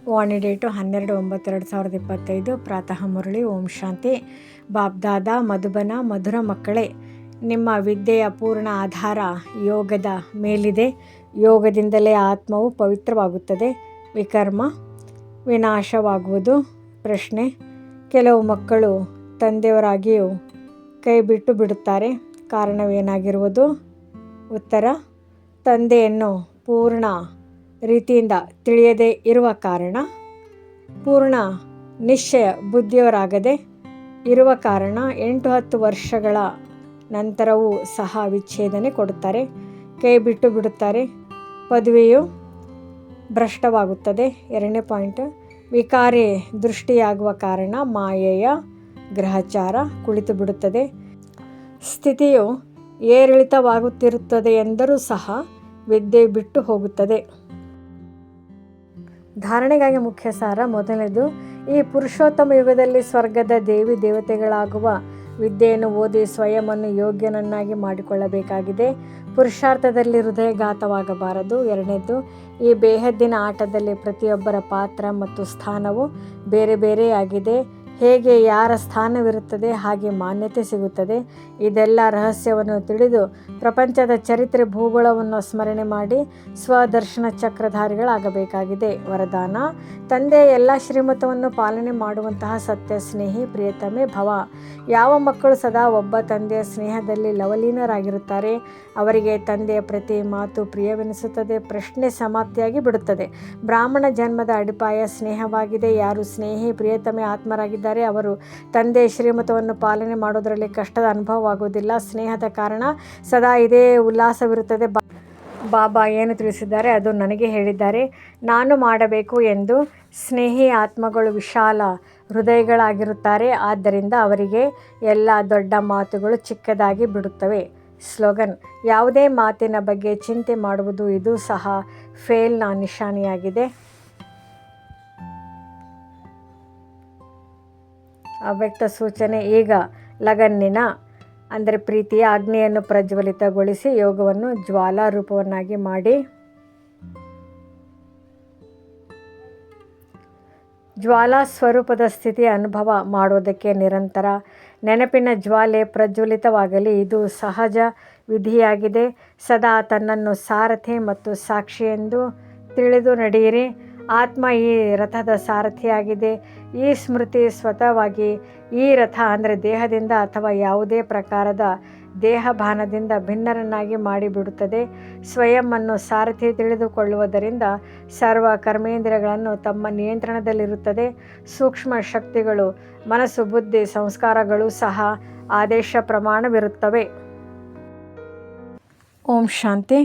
ವಾಣಿ date 12/9/2025. ಪ್ರಾತಃ ಮುರಳಿ. ಓಂ ಶಾಂತಿ. ಬಾಬ್ದಾದ ಮಧುಬನ. ಮಧುರ ಮಕ್ಕಳೇ, ನಿಮ್ಮ ವಿದ್ಯೆಯ ಪೂರ್ಣ ಆಧಾರ ಯೋಗದ ಮೇಲಿದೆ. ಯೋಗದಿಂದಲೇ ಆತ್ಮವು ಪವಿತ್ರವಾಗುತ್ತದೆ, ವಿಕರ್ಮ ವಿನಾಶವಾಗುವುದು. ಪ್ರಶ್ನೆ: ಕೆಲವು ಮಕ್ಕಳು ತಂದೆಯವರಾಗಿಯೂ ಕೈ ಬಿಟ್ಟು ಬಿಡುತ್ತಾರೆ, ಕಾರಣವೇನಾಗಿರುವುದು? ಉತ್ತರ: ತಂದೆಯನ್ನು ಪೂರ್ಣ ರೀತಿಯಿಂದ ತಿಳಿಯದೇ ಇರುವ ಕಾರಣ, ಪೂರ್ಣ ನಿಶ್ಚಯ ಬುದ್ಧಿಯವರಾಗದೇ ಇರುವ ಕಾರಣ 8-10 ವರ್ಷಗಳ ನಂತರವೂ ಸಹ ವಿಚ್ಛೇದನೆ ಕೊಡುತ್ತಾರೆ, ಕೈ ಬಿಟ್ಟು ಬಿಡುತ್ತಾರೆ. ಪದವಿಯು ಭ್ರಷ್ಟವಾಗುತ್ತದೆ. 2ನೇ ಪಾಯಿಂಟ್: ವಿಕಾರಿ ದೃಷ್ಟಿಯಾಗುವ ಕಾರಣ ಮಾಯೆಯ ಗ್ರಹಚಾರ ಕುಳಿತು ಬಿಡುತ್ತದೆ. ಸ್ಥಿತಿಯು ಏರಿಳಿತವಾಗುತ್ತಿರುತ್ತದೆ ಎಂದರೂ ಸಹ ವಿದ್ಯೆ ಬಿಟ್ಟು ಹೋಗುತ್ತದೆ. ಧಾರಣೆಗಾಗಿ ಮುಖ್ಯ ಸಾರ. ಮೊದಲನೇದು, ಈ ಪುರುಷೋತ್ತಮ ಯುಗದಲ್ಲಿ ಸ್ವರ್ಗದ ದೇವಿ ದೇವತೆಗಳಾಗುವ ವಿದ್ಯೆಯನ್ನು ಓದಿ ಸ್ವಯಂವನ್ನು ಯೋಗ್ಯನನ್ನಾಗಿ ಮಾಡಿಕೊಳ್ಳಬೇಕಾಗಿದೆ. ಪುರುಷಾರ್ಥದಲ್ಲಿ ಹೃದಯಘಾತವಾಗಬಾರದು. 2ನೇದು, ಈ ಬೇಹದ್ದಿನ ಆಟದಲ್ಲಿ ಪ್ರತಿಯೊಬ್ಬರ ಪಾತ್ರ ಮತ್ತು ಸ್ಥಾನವು ಬೇರೆ ಬೇರೆಯಾಗಿದೆ. ಹೇಗೆ ಯಾರ ಸ್ಥಾನವಿರುತ್ತದೆ ಹಾಗೆ ಮಾನ್ಯತೆ ಸಿಗುತ್ತದೆ. ಇದೆಲ್ಲ ರಹಸ್ಯವನ್ನು ತಿಳಿದು ಪ್ರಪಂಚದ ಚರಿತ್ರೆ ಭೂಗೋಳವನ್ನು ಸ್ಮರಣೆ ಮಾಡಿ ಸ್ವದರ್ಶನ ಚಕ್ರಧಾರಿಗಳಾಗಬೇಕಾಗಿದೆ. ವರದಾನ: ತಂದೆಯ ಎಲ್ಲ ಶ್ರೀಮತವನ್ನು ಪಾಲನೆ ಮಾಡುವಂತಹ ಸತ್ಯ ಸ್ನೇಹಿ ಪ್ರಿಯತಮೆ ಭವ. ಯಾವ ಮಕ್ಕಳು ಸದಾ ಒಬ್ಬ ತಂದೆಯ ಸ್ನೇಹದಲ್ಲಿ ಲವಲೀನರಾಗಿರುತ್ತಾರೆ ಅವರಿಗೆ ತಂದೆಯ ಪ್ರತಿ ಮಾತು ಪ್ರಿಯವೆನಿಸುತ್ತದೆ. ಪ್ರಶ್ನೆ ಸಮಾಪ್ತಿಯಾಗಿ ಬಿಡುತ್ತದೆ. ಬ್ರಾಹ್ಮಣ ಜನ್ಮದ ಅಡಿಪಾಯ ಸ್ನೇಹವಾಗಿದೆ. ಯಾರು ಸ್ನೇಹಿ ಪ್ರಿಯತಮೆ ಆತ್ಮರಾಗಿದ್ದಾರೆ ಅವರು ತಂದೆಯ ಶ್ರೀಮತವನ್ನು ಪಾಲನೆ ಮಾಡೋದರಲ್ಲಿ ಕಷ್ಟದ ಅನುಭವವಾಗುವುದಿಲ್ಲ. ಸ್ನೇಹದ ಕಾರಣ ಸದಾ ಇದೇ ಉಲ್ಲಾಸವಿರುತ್ತದೆ. ಬಾಬಾ ಏನು ತಿಳಿಸಿದ್ದಾರೆ ಅದು ನನಗೆ ಹೇಳಿದ್ದಾರೆ, ನಾನು ಮಾಡಬೇಕು ಎಂದು. ಸ್ನೇಹಿ ಆತ್ಮಗಳು ವಿಶಾಲ ಹೃದಯಗಳಾಗಿರುತ್ತಾರೆ, ಆದ್ದರಿಂದ ಅವರಿಗೆ ಎಲ್ಲ ದೊಡ್ಡ ಮಾತುಗಳು ಚಿಕ್ಕದಾಗಿ ಬಿಡುತ್ತವೆ. ಸ್ಲೋಗನ್: ಯಾವುದೇ ಮಾತಿನ ಬಗ್ಗೆ ಚಿಂತೆ ಮಾಡುವುದು ಇದು ಸಹ ಫೇಲ್ನ ನಿಶಾನಿಯಾಗಿದೆ. ಅವ್ಯಕ್ತ ಸೂಚನೆ: ಈಗ ಲಗನ್ನಿನ ಅಂದರೆ ಪ್ರೀತಿಯ ಅಗ್ನಿಯನ್ನು ಪ್ರಜ್ವಲಿತಗೊಳಿಸಿ ಯೋಗವನ್ನು ಜ್ವಾಲಾ ರೂಪವನ್ನಾಗಿ ಮಾಡಿ. ಜ್ವಾಲಾ ಸ್ವರೂಪದ ಸ್ಥಿತಿಯ ಅನುಭವ ಮಾಡುವುದಕ್ಕೆ ನಿರಂತರ ನೆನಪಿನ ಜ್ವಾಲೆ ಪ್ರಜ್ವಲಿತವಾಗಲಿ. ಇದು ಸಹಜ ವಿಧಿಯಾಗಿದೆ. ಸದಾ ತನ್ನನ್ನು ಸಾರಥಿ ಮತ್ತು ಸಾಕ್ಷಿ ಎಂದು ತಿಳಿದು ನಡೆಯಿರಿ. ಆತ್ಮ ಈ ರಥದ ಸಾರಥಿಯಾಗಿದೆ. ಈ ಸ್ಮೃತಿ ಸ್ವತಃವಾಗಿ ಈ ರಥ ಅಂದರೆ ದೇಹದಿಂದ ಅಥವಾ ಯಾವುದೇ ಪ್ರಕಾರದ ದೇಹಭಾನದಿಂದ ಭಿನ್ನರನ್ನಾಗಿ ಮಾಡಿಬಿಡುತ್ತದೆ. ಸ್ವಯಂವನ್ನು ಸಾರಥಿ ತಿಳಿದುಕೊಳ್ಳುವುದರಿಂದ ಸರ್ವ ಕರ್ಮೇಂದ್ರಿಯಗಳನ್ನು ತಮ್ಮ ನಿಯಂತ್ರಣದಲ್ಲಿರುತ್ತದೆ. ಸೂಕ್ಷ್ಮ ಶಕ್ತಿಗಳು ಮನಸ್ಸು, ಬುದ್ಧಿ, ಸಂಸ್ಕಾರಗಳು ಸಹ ಆದೇಶ ಪ್ರಮಾಣವಿರುತ್ತವೆ. ಓಂ ಶಾಂತಿ.